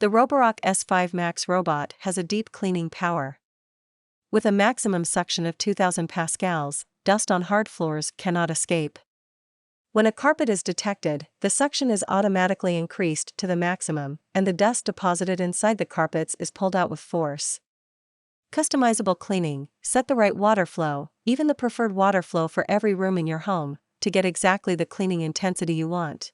The Roborock S5 MAX Robot has a deep cleaning power. With a maximum suction of 2000 pascals, dust on hard floors cannot escape. When a carpet is detected, the suction is automatically increased to the maximum, and the dust deposited inside the carpets is pulled out with force. Customizable cleaning: set the right water flow, even the preferred water flow for every room in your home, to get exactly the cleaning intensity you want.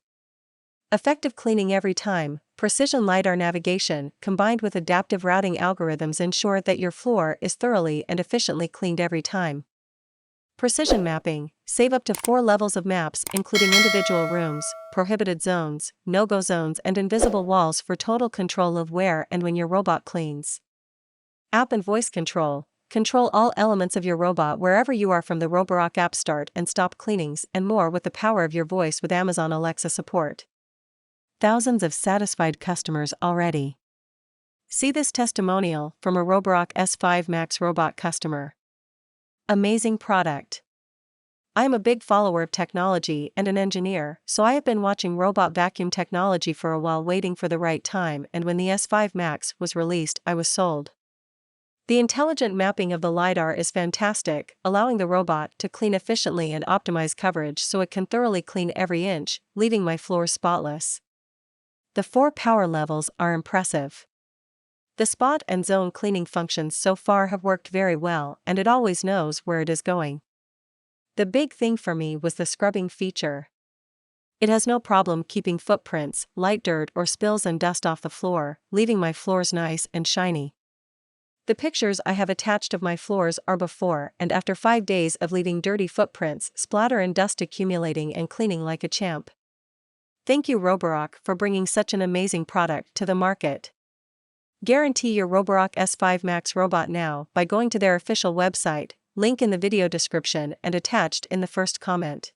Effective cleaning every time. Precision LiDAR navigation combined with adaptive routing algorithms ensure that your floor is thoroughly and efficiently cleaned every time. Precision mapping: save up to 4 levels of maps including individual rooms, prohibited zones, no-go zones and invisible walls for total control of where and when your robot cleans. App and voice control: control all elements of your robot wherever you are from the Roborock app. Start and stop cleanings and more with the power of your voice with Amazon Alexa support. Thousands of satisfied customers already. See this testimonial from a Roborock S5 MAX Robot customer. Amazing product. I am a big follower of technology and an engineer, so I have been watching robot vacuum technology for a while, waiting for the right time, and when the S5 MAX was released, I was sold. The intelligent mapping of the LiDAR is fantastic, allowing the robot to clean efficiently and optimize coverage so it can thoroughly clean every inch, leaving my floors spotless. The 4 power levels are impressive. The spot and zone cleaning functions so far have worked very well, and it always knows where it is going. The big thing for me was the scrubbing feature. It has no problem keeping footprints, light dirt or spills and dust off the floor, leaving my floors nice and shiny. The pictures I have attached of my floors are before and after 5 days of leaving dirty footprints, splatter and dust accumulating and cleaning like a champ. Thank you Roborock for bringing such an amazing product to the market. Guarantee your Roborock S5 MAX Robot now by going to their official website, link in the video description and attached in the first comment.